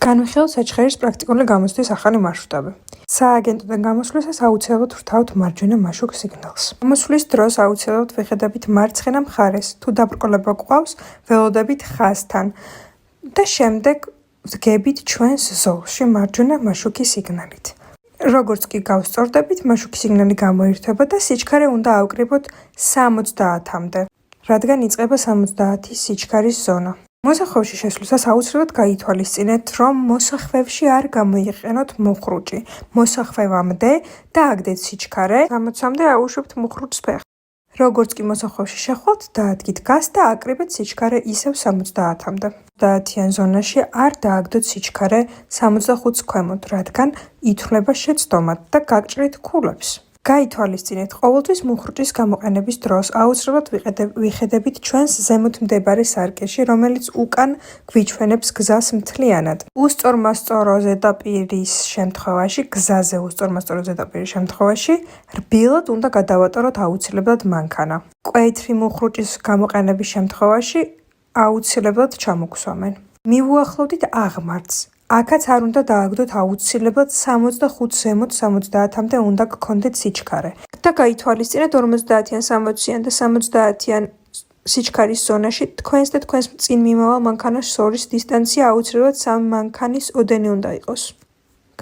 განვიხილოთ საჩხერის პრაქტიკული გამოცდის ახალი მარშრუტები. სააგენტოდან გამოსვლისას აუცილებლად ვრთავთ მარჯვენა მაშუկ სიგნალს. გამოსვლის დროს აუცილებლად ვიხედებით მარცხენა მხარეს, თუ დაბრკოლება გვყავს, ველოდებით ხაზთან და შემდეგ ვდგებით ჩვენს ზოლში მარჯვენა მაშუკი სიგნალით. როგორც კი გავსწორდებით, მაშუკი სიგნალი გამოირთვება და სიჩქარე უნდა ავკრიბოთ 70-მდე, რადგან იწყება 70-ის სიჩქარის ზონა. მოსახვევში შესვლისას აუცილებლად გაითვალისწინეთ, რომ მოსახვევში არ გამოიყენოთ მუხრუჭი. მოსახვევამდე და აგდეთ სიჩქარე, 60-მდე აუშვებთ მუხრუჭს ფეხს. როგორც კი მოსახვევში შეხვალთ, დაადგით გაზს და აკრიბეთ სიჩქარე ისევ 70-მდე. 70-იან ზონაში არ დააგდოთ სიჩქარე 65-ს ქვემოთ, რადგან ითვლება შეცდომად და გაგჭრით ქულებს. გაითვალისწინეთ, ყოველთვის მუხრუჭის გამოყენების დროს აუცილებლად ვიხედებით ჩვენს ზემოთ მდებარე სარკეში, რომელიც უკან გვიჩვენებს გზას მთლიანად. უსწორმასწორო ზედაპირის შემთხვევაში, გზაზე უსწორმასწორო ზედაპირის შემთხვევაში, რბილად უნდა გადავატაროთ აუცილებლად მანქანა. მკვეთრი მუხრუჭის გამოყენების შემთხვევაში აუცილებლად ჩამოგსვამენ. მივუახლოვდით აღმართს. აქაც არ უნდა დააგდოთ აუცილებლად 65 ზემოთ 70-მდე უნდა გქონდეთ სიჩქარე. და გაითვალისწინეთ 50-იან, 60-იან და 70-იან სიჩქარის ზონაში თქვენს და თქვენს წინ მიმავალ მანქანას შორის დისტანცია აუცილებლად 3 მანქანის ოდენი უნდა იყოს.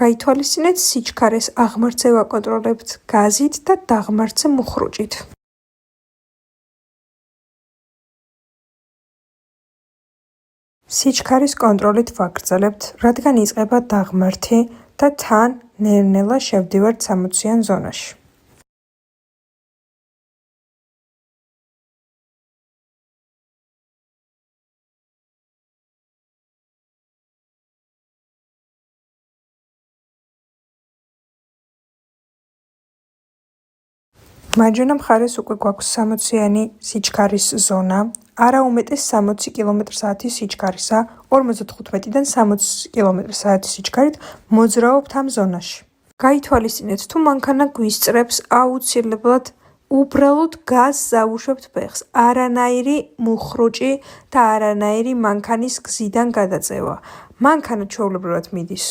გაითვალისწინეთ სიჩქარეს აღმართზე ვაკონტროლებთ გაზით და დაღმართზე მუხრუჭით. სიჩქარის კონტროლით ვაგრძელებთ, რადგან იწყება დაღმართი და თან ნელ-ნელა შევდივართ 60-იან ზონაში. მარჯვენა მხარეს უკვე გვაქვს 60-იანი სიჩქარის ზონა. არა უმეტეს 60 კმ/სთ სიჩქარისა, 55-დან 60 კმ/სთ სიჩქარით მოძრაობთ ამ ზონაში. გაითვალისწინეთ, თუ მანქანა გვისწრებს, აუცილებლად უბრალოდ გაზს ზავუშვებთ ფეხს. არანაირი მუხრუჭი და არანაირი მანქანის გზიდან გადაწევა. მანქანა ჩვეულებრივად მიდის,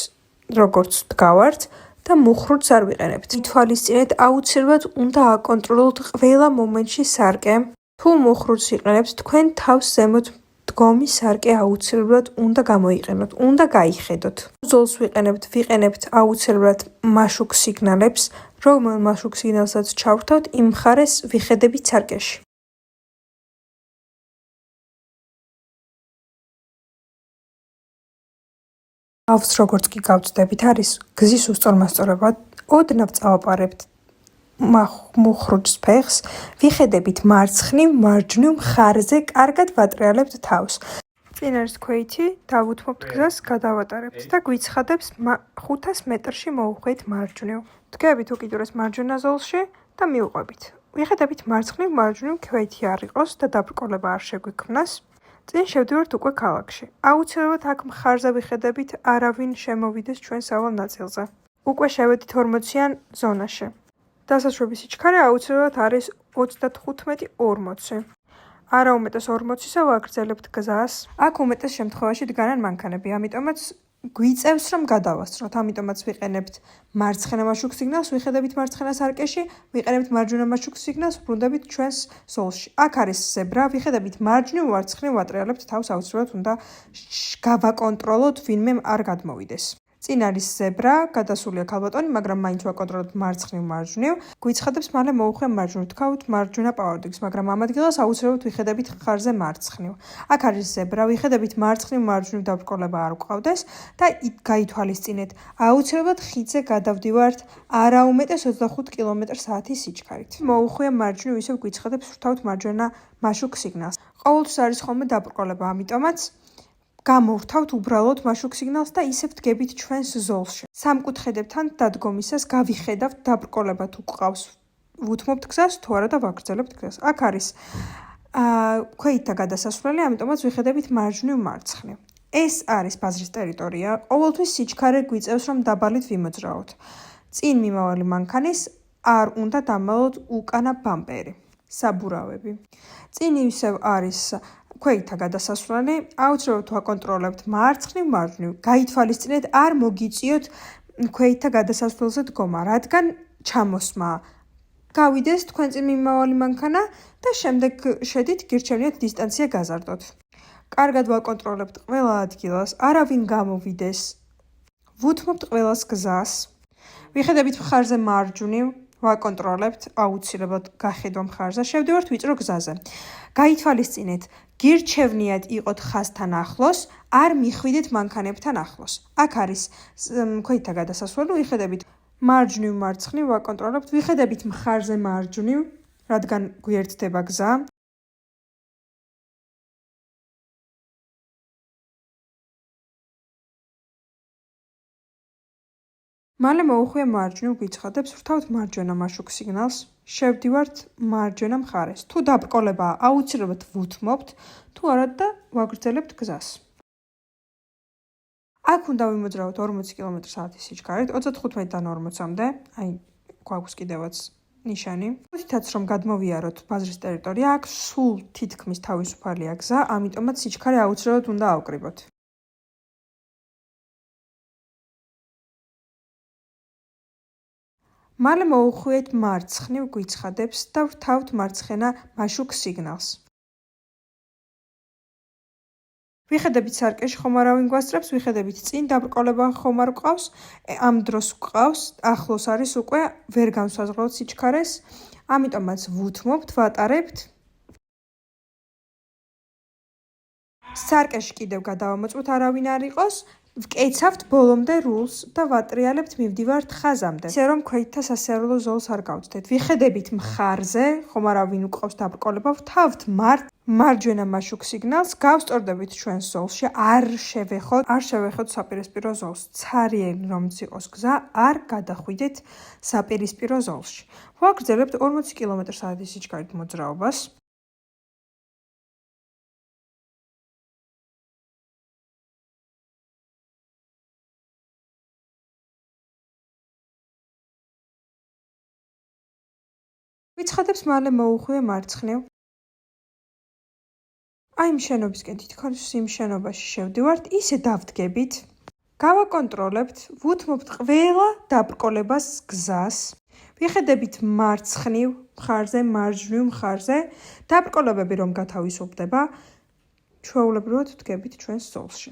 როგორც დგავართ და მუხრუჭს არ ვიყენებთ. ითვალისწინეთ, აუცილებლად უნდა აკონტროლოთ ყველა მომენტში სარკე. თუ მუხრუჭს იყენებთ, თქვენ თავს ზემოთ დგომი სარკე აუცილებლად უნდა გამოიყენოთ, უნდა გაიხედოთ. ზოლს ვიყენებთ აუცილებლად მაშუკ სიგნალებს, რომელ მაშუკ სიგნალსაც ჩავრთავთ, იმ მხარეს ვიხედებით სარკეში. თავს როგორც კი გავწდებით, არის გზის უსწორმასწორობა, ოდნავ წავაპარებთ მუხრუჭს ფეხს, ვიხედებით მარცხნივ, მარჯვნივ მხარზე, კარგად ვატრიალებთ თავს. წინ არის ქვეითი, დავუთმობთ გზას, გადავატარებთ და გვიცხადებს 500 მეტრში მოუხვით მარჯვნივ. დგებით უკიდურეს მარჯვენა ზოლში და მივყვებით. ვიხედებით მარცხნივ, მარჯვნივ ქვეითი არ იყოს და დაბრკოლება არ შეგვიქმნას. წინ შევდივართ უკვე ქალაქში. აუცილებლად აქ მხარზე ვიხედებით, არავინ შემოვიდეს ჩვენ სავალ ნაწილზე. უკვე შევედით 40-იან ზონაში. დასაშვების სიჩქარე აუცილებლად არის 35-40. არა უმეტეს 40-ისა ვაგრძელებთ გზას. აქ უმეტეს შემთხვევაში დგანან მანქანები, ამიტომაც გვიწევს რომ გადავასწროთ, ამიტომაც ვიყენებთ მარცხენა მაშუկ სიგნალს, ვიხედებით მარცხენა სარკეში, ვიყენებთ მარჯვენა მაშუկ სიგნალს, ბრუნდებით ჩვენს ზოლში. აქ არის ზებრა, ვიხედებით მარჯვნივ, მარცხნივ ვატრიალებთ თავს, აუცილებლად უნდა გავაკონტროლოთ, ვინმე არ გადმოვიდეს. წინ არის ზებრა, გადასულია ქალბატონი, მაგრამ მაინც ვაკონტროლოთ მარცხნივ, მარჯვნივ. გვიცხადებს მალე მოუხვე მარჯვნივ, თქვავთ მარჯვენა პავარდიგს, მაგრამ ამ ადგილას აუცილებლად ვიხედებით მხარზე მარცხნივ. აქ არის ზებრა, ვიხედებით მარცხნივ, მარჯვნივ დაბრკოლება არ გვყავდეს და გაითვალისწინეთ, აუცილებლად ხიდზე გადავდივართ არა უმეტეს 25 კმ/სთ სიჩქარით. მოუხვე მარჯვნივ, ისევ გვიცხადებს ვრთავთ მარჯვენა მაშუկ სიგნალს. ყოველთვის არის ხოლმე დაბრკოლება, ამიტომაც გამოვთავთ უბრალოდ მაშუկ სიგნალს და ისევ დგებით ჩვენს ზოლში. სამკუთხედებთან დადგომისას გავიხედავთ დაბრკოლება თუ გვყავს. ვუთმობთ გზას, თუ არა და ვაგრძელებთ გზას. აქ არის ქვეითთა გადასასვლელი, ამიტომაც ვიხედებით მარჯვნივ, მარცხნივ. ეს არის ბაზრის ტერიტორია. ყოველთვის სიჩქარე გვიწევს, რომ დაბალით ვიმოძრაოთ. წინ მიმავალი მანქანის არ უნდა დამალოთ უკანა ბამპერი. საბურავები. წინ ისევ არის ქვეითთა გადასასვლელი, აუცილებლად ვაკონტროლებთ მარცხნივ, მარჯვნივ. გაითვალისწინეთ, არ მოგიწიოთ ქვეითთა გადასასვლელზე დგომა, რადგან ჩამოსმა გავიდეს თქვენ წინ მიმავალი მანქანა და შემდეგ შედით გირჩევნიათ დისტანცია გაზარდოთ. კარგად ვაკონტროლებთ ყველა ადგილას, არავინ გამოვიდეს. ვუთმობთ ყველას გზას. ვიხედებით მხარზე მარჯვნივ, ვაკონტროლებთ, აუცილებლად გახედვა მხარზე, შევდივართ ვიწრო გზაზე. გაითვალისწინეთ, გირჩევნიათ იყოთ ხაზთან ახლოს, არ მიხვიდეთ მანქანებთან ახლოს. აქ არის ქვეითთა გადასასვლელი, ვიხედებით მარჯვნივ, მარცხნივ ვაკონტროლებთ, ვიხედებით მხარზე მარჯვნივ, რადგან გვიერთდება გზა. მალე მოუხვია მარჯვნივ, გვიცხადებს, ვრთავთ მარჯვენა მაშუქ სიგნალს, შევდივართ მარჯვენა მხარეს. თუ დაბრკოლებაა, აუცილებლად ვუთმობთ, თუ არა და ვაგრძელებთ გზას. აქ უნდა ვიმოძრავოთ 40 კm/h სიჩქარით, 35-დან 40-მდე, აი გვაქვს კიდევაც ნიშანი. თვითაც რომ გადმოვიაროთ ბაზრის ტერიტორია, აქ სულ თითქმის თავისუფალია გზა, ამიტომაც სიჩქარე აუცილებლად უნდა ავკრიბოთ. მალე მოუხვიეთ მარცხნივ, გვიცხადებს და ვრთავთ მარცხენა მაშუქ სიგნალს. ვიხედებით სარკეში ხომ არავინ გვასწრებს, ვიხედებით წინ დაბრკოლება ხომ არ გვყავს, ამ დროს გვყავს, ახლოს არის უკვე, ვერ განსაზღვრავთ სიჩქარეს, ამიტომაც ვუთმობთ, ვატარებთ. სარკეში კიდევ გადავამოწმოთ, არავინ არ იყოს, ვკეცავთ ბოლომდე რულს და ვატრიალებთ, მივდივართ ხაზამდე. ისე რომ ქვეითთა სასიარულო ზოლს არ გავწდეთ. ვიხედებით მხარზე, ხომ არავინ უყავს დაბრკოლება, ვრთავთ მარჯვენა მაშუქ სიგნალს, გავსწორდებით ჩვენს ზოლში, არ შევეხოთ საპირისპირო ზოლს. ცარიელი რომც იყოს გზა, არ გადახვიდეთ საპირისპირო ზოლში. ვაგრძელებთ 40 კm/h სიჩქარით მოძრაობას. ვიცხადებს, მალე მოუხვია მარცხნივ. აი იმ შენობისკენ თითქოს იმ შენობაში შევდივართ, ისე დავდგებით. გავაკონტროლებთ, ვუთმობთ ყველა დაბრკოლებას გზას. ვიხედებით მარცხნივ მხარზე, მარჯვნივ მხარზე, დაბრკოლებები რომ გათავისუფლდება, ჩვეულებრივად ვდგებით ჩვენს ზოლში.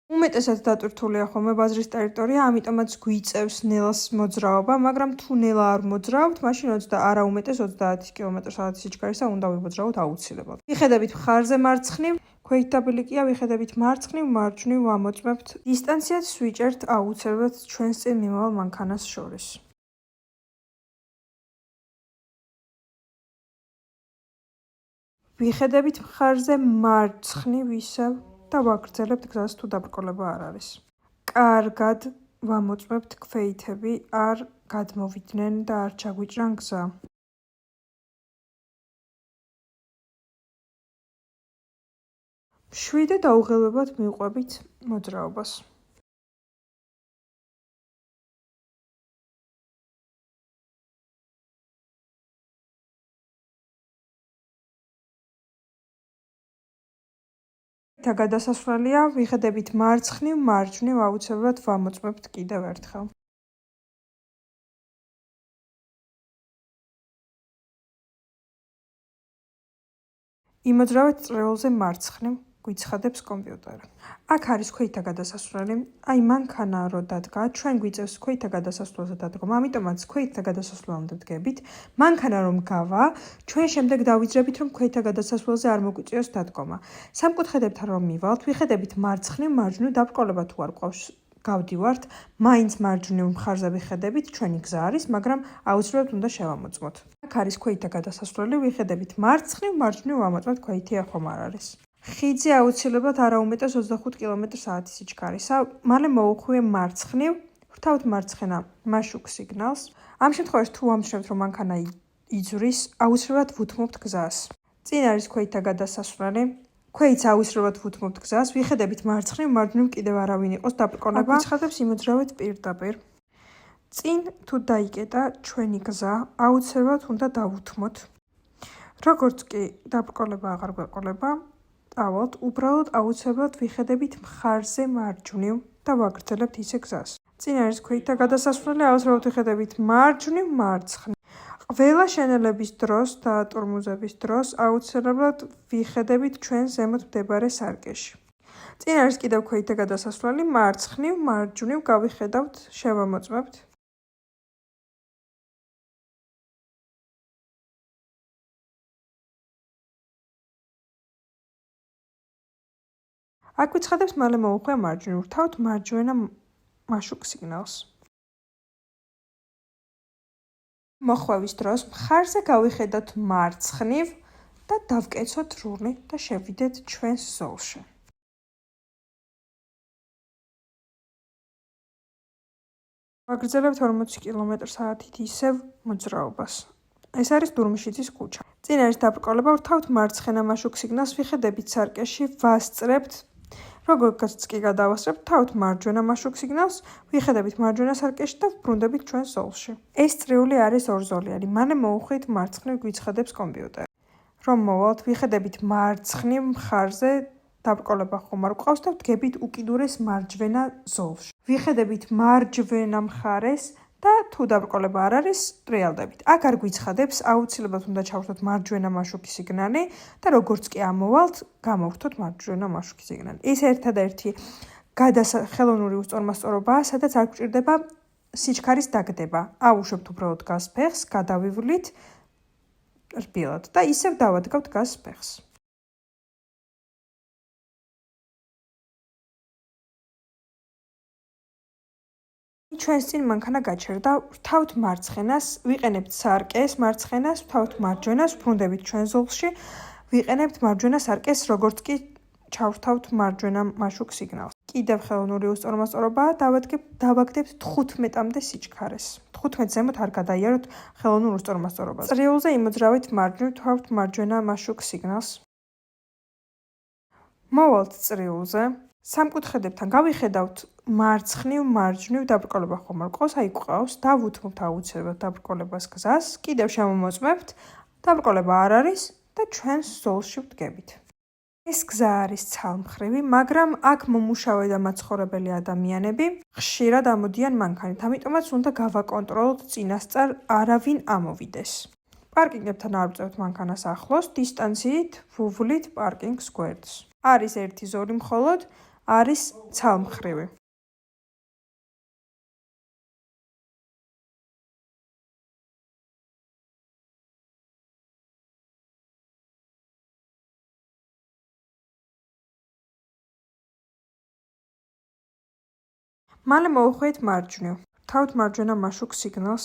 უმეტესად დატვირთულია ხოლმე ბაზრის ტერიტორია, ამიტომაც გვიწევს ნელას მოძრაობა, მაგრამ თუ ნელა არ მოძრავთ, მაშინ არა უმეტეს 30 კm/h სიჩქარისა უნდა ვიმოძრავოთ აუცილებლად. ვიხედებით მხარზე მარცხნივ, ქვეითთა ბილიკია, ვიხედებით მარცხნივ, მარჯვნივ ვამოწმებთ. დისტანციაც ვიჭერთ აუცილებლად ჩვენს წინ მიმავალ მანქანას შორის. ვიხედებით მხარზე მარცხნივ ისევ და ვაგრძელებთ გზას თუ დაბრკოლება არ არის. კარგად ვამოწმებთ ქვეითები, არ გადმოვიდნენ და არ ჩაგვიჭრან გზა. შვიდე დაუღელვებად მივყვებით მოძრაობას. გადასასვლელია, ვიხედებით მარცხნივ, მარჯვნივ აუცილებლად ვამოწმებთ კიდევ ერთხელ. იმოძრავეთ წრეულზე მარცხნივ, გვიცხადებს კომპიუტერი. აქ არის ქვეითთა გადასასვლელი, აი მანქანა რო დადგა, ჩვენ გვიწევს ქვეითთა გადასასვლელზე დადგომა, ამიტომაც ქვეითთა გადასასვლელამდე ვდგებით. მანქანა რომ გავა, ჩვენ შემდეგ დავიძრებით, რომ ქვეითთა გადასასვლელზე არ მოგვიწევს დადგომა. სამკუთხედებთან რომ მივალთ, ვიხედებით მარცხნივ, მარჯვნივ დაბრკოლება თუ არ გვყავს, გავდივართ, მაინც მარჯვნივ მხარზე ვიხედებით, ჩვენი გზა არის, მაგრამ აუცილებლად უნდა შევამოწმოთ. აქ არის ქვეითთა გადასასვლელი, ვიხედებით მარცხნივ, მარჯვნივ ვამოწმოთ, ქვეითი ახომ არ არის. ხიდზე აუცილებლად არა უმეტეს 25 კm/h სიჩქარისა, მალე მოუხვია მარცხნივ, ვრთავთ მარცხენა მაშუქ სიგნალს. ამ შემთხვევაში თუ ამჩნევთ, რომ მანქანა იძვრის, აუცილებლად ვუთმობთ გზას. წინ არის ქვეითთა გადასასვლელი, ქვეითს აუცილებლად ვუთმობთ გზას, ვიხედებით მარცხნივ, მარჯვნივ კიდევ არავინ იყოს დაბრკოლება. გვიცხადებს, იმოძრავეთ პირდაპირ. წინ თუ დაიკეტა ჩვენი გზა, აუცილებლად უნდა დავუთმოთ. როგორც კი დაბრკოლება აღარ გვეყოლება, წავალთ, უბრალოდ აუცილებლად ვიხედებით მხარზე მარჯვნივ და ვაგრძელებთ ისე გზას. წინ არის ქვეითთა გადასასვლელი, აუცილებლად ვიხედებით მარჯვნივ, მარცხნივ. ყველა შენელების დროს და ტურმუზების დროს აუცილებლად ვიხედებით ჩვენ ზემოთ მდებარე სარკეში. წინ არის კიდევ ქვეითთა გადასასვლელი, მარცხნივ, მარჯვნივ გავიხედავთ, შევამოწმებთ. აქ ვიცხადებს, მალე მოუხვია მარჯვნივ, ვრთავთ მარჯვენა მაშუկ სიგნალს. მოხვევის დროს მხარზე გავიხედოთ მარცხნივ და დავკეცოთ რული და შევიდეთ ჩვენს ზოლში. ვაგრძელებთ 40 კმ/სთ ისევ მოძრაობას. ეს არის დურმიშიძის ქუჩა. წინ არის დაბრკოლება, ვრთავთ მარცხენა მაშუկ სიგნალს, ვიხედებით სარკეში, ვასწრებთ. როგორც კი გადავასწრებთ, ვრთავთ მარჯვენა მაშუկ სიგნალს, ვიხედებით მარჯვენა სარკეში და ვბრუნდებით ჩვენს ზოლში. ეს წრიული არის ორზოლიანი, მალე მოუხვით მარცხნივ გვიცხადებს კომპიუტერი. რომ მოვალთ, ვიხედებით მარცხნივ მხარზე დაბრკოლება ხომ არ გვყავს და ვდგებით უკიდურეს მარჯვენა ზოლში. ვიხედებით მარჯვენა მხარეს და თუ დაბრკოლება არ არის, ტრიალდებით. აქ არ გვიცხადებს, აუცილებლად უნდა ჩავრთოთ მარჯვენა მაშუკი სიგნალი და როგორც კი ამოვალთ, გამოვთოთ მარჯვენა მაშუკი სიგნალი. ეს ერთადერთი ხელოვნური უსწორმასწორობაა, სადაც არ გვჭირდება სიჩქარის დაგდება. ავუშვებთ უბრალოდ გაზ ფეხს, გადავივლით რბილად და ისევ დავადგავთ გაზ ფეხს. ჩვენს წინ მანქანა გაჩერდა, ვრთავთ მარცხენას, ვიყენებთ სარკეს მარცხენას, ვრთავთ მარჯვენას, ვბრუნდებით ჩვენ ზოლში, ვიყენებთ მარჯვენა სარკეს, როგორც კი ჩავრთავთ მარჯვენა მაშუկ სიგნალს. კიდევ ხელოვნური უსწორმასწორობაა, დავაგდებთ 15-მდე სიჩქარეს. 15 ზემოთ არ გადაიაროთ ხელოვნურ უსწორმასწორობას. წრიულზე იმოძრავით მარჯვნივ, ვრთავთ მარჯვენა მაშუկ სიგნალს. მოვალთ წრიულზე. სამკუთხედებთან გავიხედავთ მარცხნივ, მარჯვნივ დაბრკოლება ხომ არ გვყავს, აი გვყავს, დავუთმობთ აუცილებლად დაბრკოლებას გზას, კიდევ შემომოწმებთ, დაბრკოლება არ არის და ჩვენს ზოლში ვდგებით. ეს გზა არის ცალმხრივი, მაგრამ აქ მომუშავე და მაცხოვრებელი ადამიანები ხშირად ამოდიან მანქანით, ამიტომაც უნდა გავაკონტროლოთ წინასწარ არავინ ამოვიდეს. პარკინგებთან არ ვწევთ მანქანას ახლოს, დისტანციით ვუვლით პარკინგს გვერდს. არის ერთი ზოლი მხოლოდ, არის ცალმხრივი. მალე მოუხვიეთ მარჯვნივ. ვრთავთ მარჯვენა მაშუկ სიგნალს.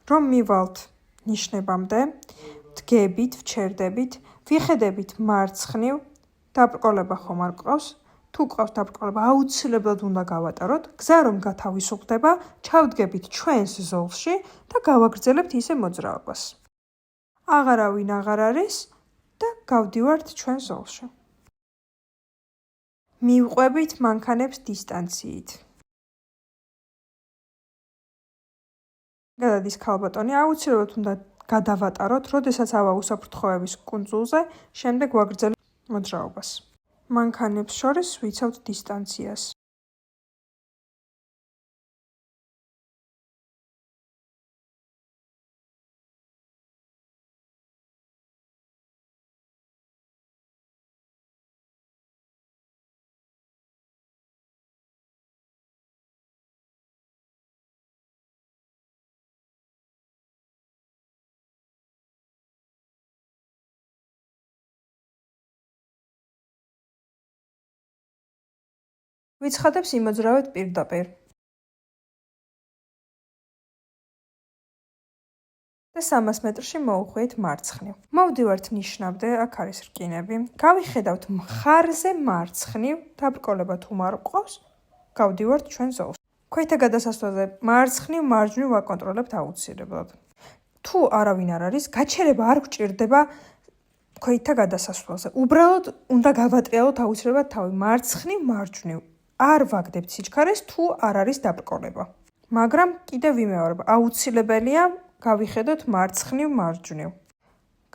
რომ მივალთ ნიშნებამდე, ვდგებით, ვჩერდებით, ვიხედებით მარცხნივ, დაბრკოლება ხომ არ გვყავს. თუ გვყავს დაბრკოლება, აუცილებლად უნდა გავატაროთ. გზა რომ გათავისუფლდება, ჩავდგებით ჩვენს ზოლში და გავაგრძელებთ ისე მოძრაობას. აღარავინ აღარ არის და გავდივართ ჩვენ ზოლში. მივყვებით მანქანებს დისტანციით. გადადის ქალბატონი, აუცილებლად უნდა გადავატაროთ, როდესაც ავაუსა ფრთხოვების კუნძულზე, შემდეგ ვაგრძელებთ მოძრაობას. მანქანებს შორის ვიცავთ დისტანციას. ვიცხადებს იმოძრავეთ პირდაპირ. და 300 მეტრში მოუხვიეთ მარცხნივ. მოვდივართ ნიშნამდე, აქ არის რკინები. გავიხედავთ მხარზე მარცხნივ, დაბრკოლება თუ არ გვყავს, გავდივართ ჩვენ ზოლში. ქვეითთა გადასასვლელზე მარცხნივ, მარჯვნივ ვაკონტროლებთ აუცილებლად. თუ არავინ არ არის, გაჩერება არ გვჭირდება ქვეითთა გადასასვლელზე. უბრალოდ უნდა გავატრიალოთ აუცილებლად თავი მარცხნივ, მარჯვნივ. არ ვაგდებთ სიჩქარეს, თუ არ არის დაბრკოლება. მაგრამ კიდევ ვიმეორებ, აუცილებელია გავიხედოთ მარცხნივ, მარჯვნივ.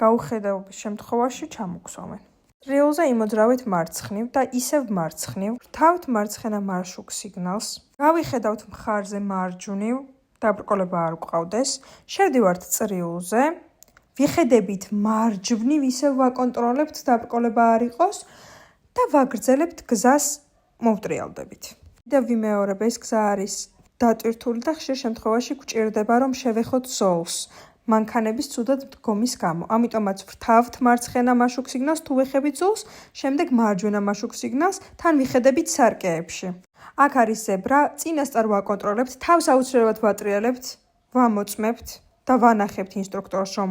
გაუხედაობის შემთხვევაში ჩამოგსვამენ. ტრიულზე იმოძრავით მარცხნივ და ისევ მარცხნივ, ვრთავთ მარცხენა მარშუկ სიგნალს, გავიხედავთ მხარზე მარჯვნივ, დაბრკოლება არ გვყავდეს, შევდივართ წრიულზე, ვიხედებით მარჯვნივ, ისევ ვაკონტროლებთ, დაბრკოლება არ იყოს და ვაგრძელებთ გზას მოვტრიალდებით. და ვიმეორებ, ეს გზა არის დატვირთული და ხშირ შემთხვევაში გვჭირდება, რომ შევეხოთ ზოლს. მანქანების ცუდად დგომის გამო. ამიტომაც ვრთავთ მარცხენა მარშუկ სიგნალს, თუ ვეხებით ზოლს, შემდეგ მარჯვენა მარშუկ სიგნალს, თან ვიხედებით სარკეებში. აქ არის ზებრა, წინასწარ ვაკონტროლებთ, თავს აუცილებლად ვატრიალებთ, ვამოწმებთ და ვანახებთ ინსტრუქტორს, რომ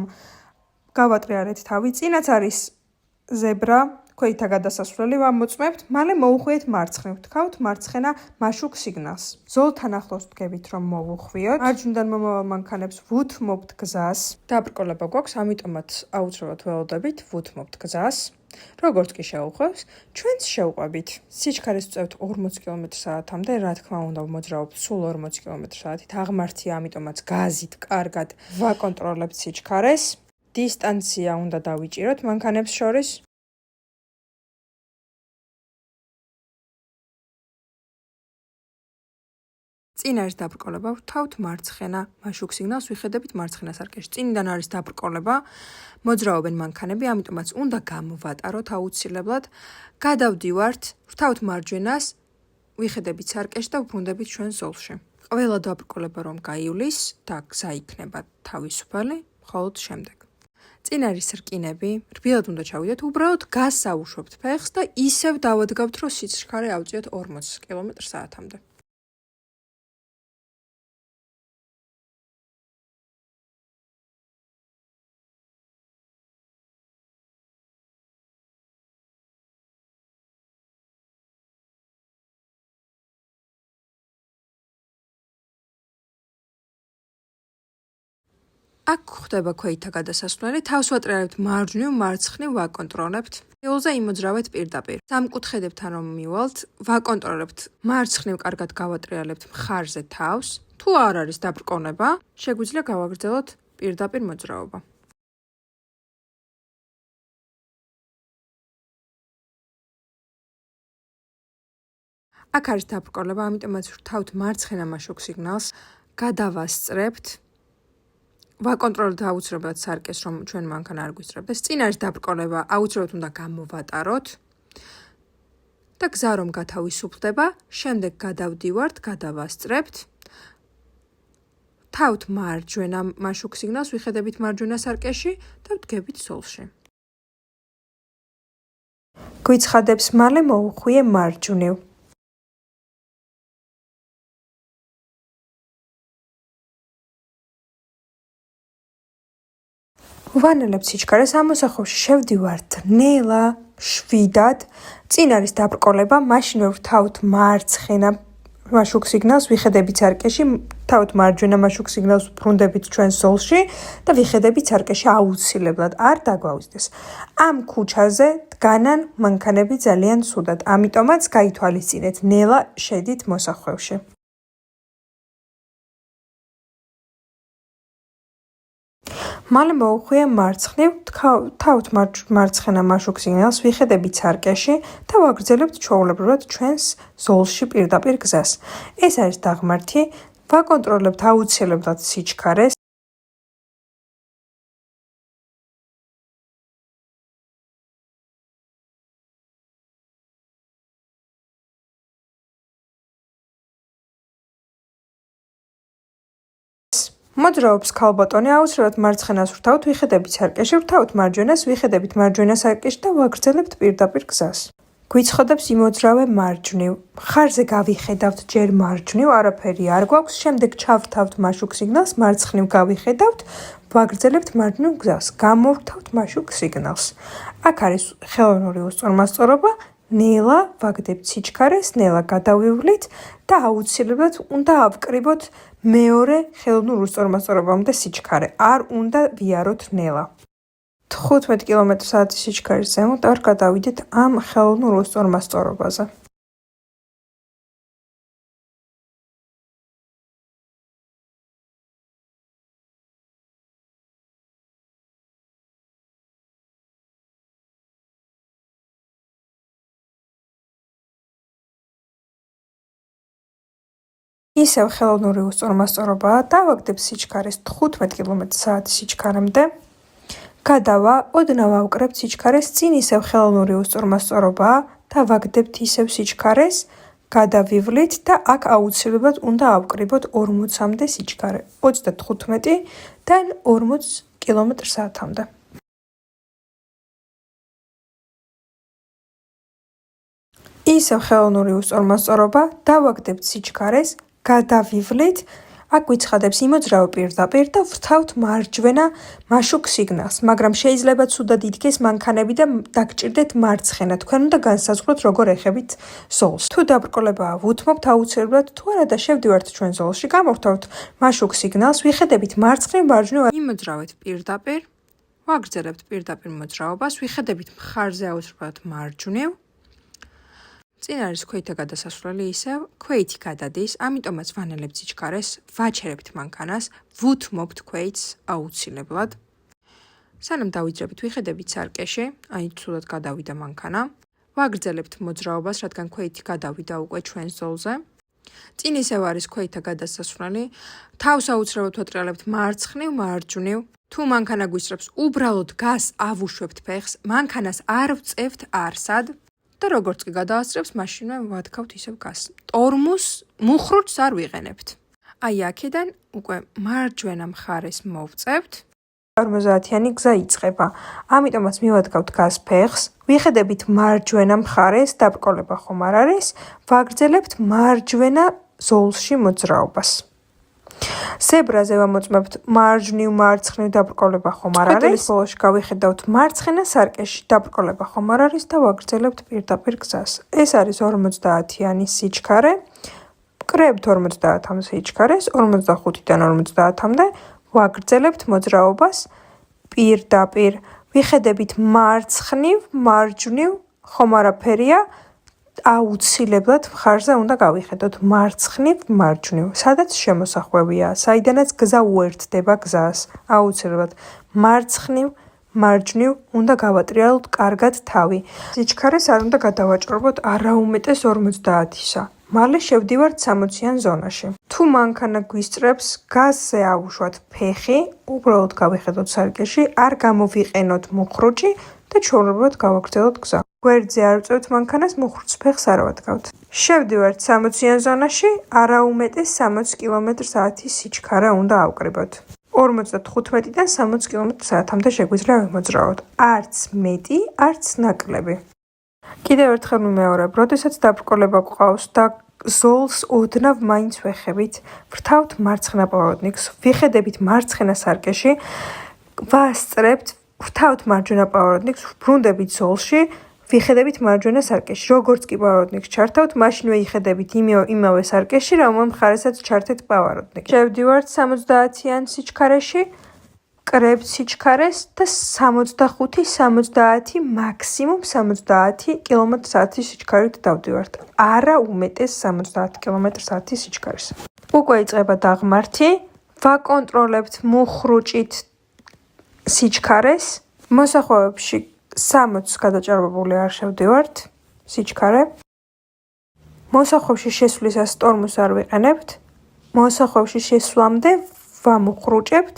გავატრიალეთ თავი. წინაც არის ზებრა, ქვეითა გადასასვლელი ვამოწმებთ, მალე მოუხვიეთ მარცხნივ, ვთქვათ მარცხენა მარშუկ სიგნალს. ზოლთან ახლოს ვდგებით, რომ მოვუხვიოთ. მარჯვნიდან მომავალ მანქანებს ვუთმობთ გზას. დაბრკოლება გვაქვს, ამიტომაც აუცილებლად ველოდებით, ვუთმობთ გზას. როგორც კი შეუხვევს, ჩვენც შევყვებით. სიჩქარეს ვწევთ 40 კმ/სთ-მდე, რა თქმა უნდა, მოძრაობთ სულ 40 კმ/სთ-ით. აღმართია, ამიტომაც გაზით კარგად ვაკონტროლებთ სიჩქარეს. დისტანცია უნდა დავიჭიროთ მანქანებს შორის. წინ არის დაბრკოლება, ვრთავთ მარცხენა მარშუկ სიგნალს, ვიხედებით მარცხენა სარკეში. წინიდან არის დაბრკოლება, მოძრაობენ მანქანები, ამიტომაც უნდა გამოვატაროთ აუცილებლად. გადავდივართ, ვრთავთ მარჯვენას, ვიხედებით სარკეში და ვბრუნდებით ჩვენ ზოლში. ყველა დაბრკოლება რომ გაივლის და გზა იქნება თავისუფალი, მხოლოდ შემდეგ. წინ არის რკინები, რბილად უნდა ჩავიდეთ, უბრალოდ გაზს აუშვებთ ფეხს და ისევ დავადგავთ, რომ სიჩქარე ავწიოთ 40 კმ/სთ-მდე. აქ ხდება ქვეითა გადასასვლელი, თავს ვატრიალებთ მარჯვნივ, მარცხნივ ვაკონტროლებთ. ტრიულზე იმოძრავეთ პირდაპირ. სამკუთხედებთან რომ მივალთ, ვაკონტროლებთ მარცხნივ კარგად გავატრიალებთ მხარზე თავს. თუ არ არის დაბრკოლება, შეგვიძლია გავაგრძელოთ პირდაპირ მოძრაობა. აქ არის დაბრკოლება, ამიტომაც ვრთავთ მარცხენა მარშუկ სიგნალს, გადავასწრებთ. ვაკონტროლებთ აუცილებლად სარკეს, რომ ჩვენ მანქანა არ გვისწრებდეს. წინ არის დაბრკოლება, აუცილებლად უნდა გამოვატაროთ და გზა რომ გათავისუფლდება, შემდეგ გადავდივართ, გადავასწრებთ. ვრთავთ მარჯვენა მარშუկ სიგნალს, ვიხედებით მარჯვენა სარკეში და ვდგებით ზოლში. გვიცხადებს მალე მოუხვიე მარჯვნივ. ვანალებთ სიჩქარეს, ამოსახვევში შევდივართ ნელა, შვიდად. წინ არის დაბრკოლება, მაშინვე ვრთავთ მარცხენა მარშუկ სიგნალს, ვიხედებით სარკეში, ვრთავთ მარჯვენა მარშუկ სიგნალს, ვბრუნდებით ჩვენ ზოლში და ვიხედებით სარკეში, აუცილებლად არ დაგვაუზდეს. ამ ქუჩაზე დგანან მანქანები ძალიან ცუდად, ამიტომაც გაითვალისწინეთ, ნელა შედით მოსახვევში. მალე მოუხვიე მარცხნივ, ვრთავთ მარცხენა მარშუկ სიგნალს, ვიხედებით სარკეში და ვაგრძელებთ ჩვეულებრივად ჩვენს ზოლში პირდაპირ გზას. ეს არის დაღმართი, ვაკონტროლებთ აუცილებლად სიჩქარეს. მოძრაობს ქალბატონი, აუცილებლად მარცხენას ვრთავთ, ვიხედებით სარკეში, ვრთავთ მარჯვენას, ვიხედებით მარჯვენა სარკეში და ვაგრძელებთ პირდაპირ გზას. გვიცხადებს იმოძრავე მარჯვნივ. მხარზე გავიხედავთ ჯერ მარჯვნივ, არაფერი არ გვაქვს, შემდეგ ჩავრთავთ მარშუկ სიგნალს, მარცხნივ გავიხედავთ, ვაგრძელებთ მარჯვნივ გზას, გამოვრთავთ მარშუկ სიგნალს. აქ არის ხელოვნური უსწორმასწორობა, ნელა ვაგდებთ სიჩქარეს, ნელა გადავივლით და აუცილებლად უნდა ავკრიბოთ მეორე ხელოვნურ უსწორმასწორობამდე სიჩქარე. არ უნდა ვიაროთ ნელა. 15 კმ/სთ სიჩქარის ზემოთ არ გადავიდეთ ამ ხელოვნურ უსწორმასწორობაზე. ისევ ხელოვნური უსწორმასწორობაა, დავაგდებ სიჩქარეს 15 კმ/სთ სიჩქარემდე. გადავა, ოდნავ ავკრებთ სიჩქარეს, წინ ისევ ხელოვნური უსწორმასწორობაა, დავაგდებთ ისევ სიჩქარეს, გადავივლით და აქ აუცილებლად უნდა ავკრიბოთ 40-მდე სიჩქარე. 35-დან 40 კმ/სთ-მდე. ისევ ხელოვნური უსწორმასწორობა, დავაგდებთ სიჩქარეს, გადავივლით, აქ ვიცხადებს იმოძრავ პირდაპირ და ვრთავთ მარჯვენა მაშუქ სიგნალს, მაგრამ შეიძლება ცუდად იდგეს მანქანები და დაგჭირდეთ მარცხენა. თქვენ უნდა განსაზღვროთ როგორ ეხებით ზოლს. თუ დაბრკოლებაა ვუთმობთ აუცილებლად, თუ არა და შევდივართ ჩვენ ზოლში, გამოვთავთ მაშუქ სიგნალს, ვიხედებით მარცხნივ, მარჯვნივ, იმოძრავეთ პირდაპირ, ვაგრძელებთ პირდაპირ მოძრაობას, ვიხედებით მხარზე აუცილებლად მარჯვნივ. წინ არის ქვეითა გადასასვლელი ისევ, ქვეითი გადადის, ამიტომაც ვანელებთ სიჩქარეს, ვაჩერებთ მანქანას, ვუთმობთ ქვეითს აუცილებლად. სანამ დავიძრებით, ვიხედებით სარკეში, აი ცუდად გადავიდა მანქანა. ვაგრძელებთ მოძრაობას, რადგან ქვეითი გადავიდა უკვე ჩვენ ზოლზე. წინ ისევ არის ქვეითა გადასასვლელი, თავს აუცილებლად ვატრიალებთ მარცხნივ, მარჯვნივ. თუ მანქანა გვისწრებს, უბრალოდ გას ავუშვებთ ფეხს, მანქანას არ ვწევთ არსად. და როგორც კი გადაასწრებს, მაშინვე ვადგავთ ისევ გას. ტორმუს მუხრუჭს არ ვიყენებთ. აი აქედან უკვე მარჯვენა მხარეს მოვწევთ. 50-იანი გზა იწყება. ამიტომაც მივადგავთ გას ფეხს, ვიხედებით მარჯვენა მხარეს, დაბრკოლება ხომ არ არის, ვაგრძელებთ მარჯვენა ზოლში მოძრაობას. ზებრაზე ვამოწმებთ მარჯვნივ, მარცხნივ დაბრკოლება ხომ არ არის. წყვეტილის ბოლოში გავიხედავთ მარცხენა სარკეში დაბრკოლება ხომ არ არის და ვაგრძელებთ პირდაპირ გზას. ეს არის 50-იანი სიჩქარე. ვკრებთ 50-მდე სიჩქარეს, 45-დან 50-მდე ვაგრძელებთ მოძრაობას პირდაპირ. ვიხედებით მარცხნივ, მარჯვნივ ხომ არაფერია. აუცილებლად მხარზე უნდა გავიხედოთ მარცხნივ, მარჯვნივ, სადაც შემოსახვევია, საიდანაც გზა უერთდება გზას. აუცილებლად მარცხნივ, მარჯვნივ უნდა გავატრიალოთ კარგად თავი. სიჩქარეს არ უნდა გადავაჭრობოთ არაუმეტეს 50-ისა. მალე შევდივართ 60-იან ზონაში. თუ მანქანა გვისწრებს, გაზზე ავუშვათ ფეხი, უბრალოდ გავიხედოთ სარკეში, არ გამოვიყენოთ მუხრუჭი და ჩვეულებრივად გავაგრძელოთ გზა. გვერდზე არ ვწევთ მანქანას, მუხრუჭს ფეხს არ ავადგავთ. შევდივართ 60-იან ზონაში, არაუმეტეს 60 კმ/სთ სიჩქარე უნდა ავკრიბოთ. 55-დან 60 კმ/სთ-მდე შეგვიძლია ვიმოძრავოთ. არც მეტი, არც ნაკლები. კიდევ ერთხელ ვიმეორებ, როდესაც დაბრკოლება გვყავს და ზოლს ოდნავ მაინც ვეხებით, ვრთავთ მარცხენა პავაროტნიკს, ვიხედებით მარცხენა სარკეში, ვასწრებთ, ვრთავთ მარჯვენა პავაროტნიკს, ვბრუნდებით ზოლში, ვიხედებით მარჯვენა სარკეში. როგორც კი პავაროტნიკს ჩართავთ, მაშინვე იხედებით იმავე სარკეში, რომელ მხარესაც ჩართეთ პავაროტნიკი. შევდივართ 70-იან სიჩქარეში, ვკრებთ სიჩქარეს და 65-70, მაქსიმუმ 70 კმ/სთ სიჩქარით დავდივართ. არა უმეტეს 70 კმ/სთ სიჩქარეს. უკვე იწყება დაღმართი, ვაკონტროლებთ მუხრუჭით სიჩქარეს, მოსახვევებში 60 გადაჭარბებული არ შევდივართ სიჩქარე. მოსახვევში შესვლისას ტორმუს არ ვიყენებთ. მოსახვევში შესვლამდე ვამუხრუჭებთ,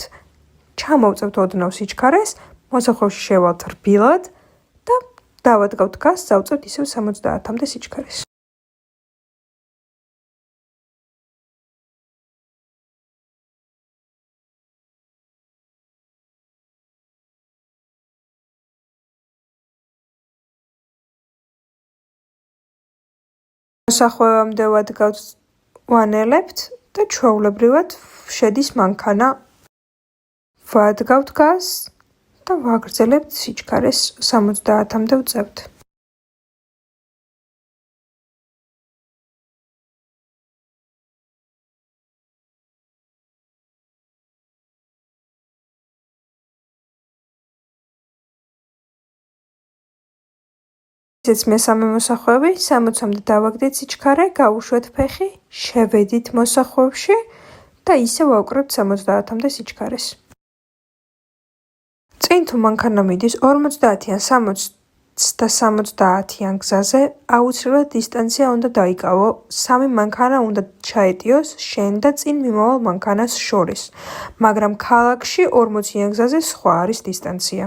ჩამოვწევთ ოდნავ სიჩქარეს, მოსახვევში შევალთ რბილად და დავადგავთ გასს, დავწევთ ისევ 70-მდე სიჩქარეს. მოსახვევამდე ვადგავთ, ვანელებთ და ჩვეულებრივად შედის მანქანა. ვადგავთ გაზს და ვაგრძელებთ სიჩქარეს 70-მდე ვწევთ. ესეც მესამე მოსახვევი, 60-მდე დავაგდეთ სიჩქარე, გავუშვეთ ფეხი, შევედით მოსახვევში და ისე ვავკრებთ 70-მდე სიჩქარეს. წინ თუ მანქანა მიდის 50-იან 60 70-იან გზაზე აუცილებლად დისტანცია უნდა დაიკავო, 3 მანქანა უნდა ჩაეტიოს შენ და წინ მიმავალ მანქანას შორის, მაგრამ ქალაქში 40-იან გზაზე სხვა არის დისტანცია.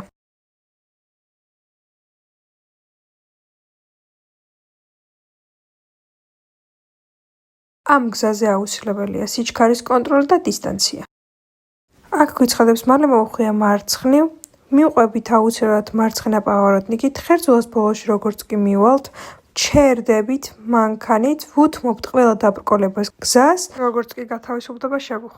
ამ გზაზე აუცილებელია სიჩქარის კონტროლი და დისტანცია. აქ გვიცხადებს მალე მოუხვია მარცხნივ, მივყვებით აუცილებლად მარცხენა პავაროტნიკით, ხერხემალოს ბოლოში როგორც კი მივალთ, ჩერდებით მანქანით, ვუთმობთ ყველა დაბრკოლებას გზას, როგორც კი გათავისუფლდება შევუხვევთ.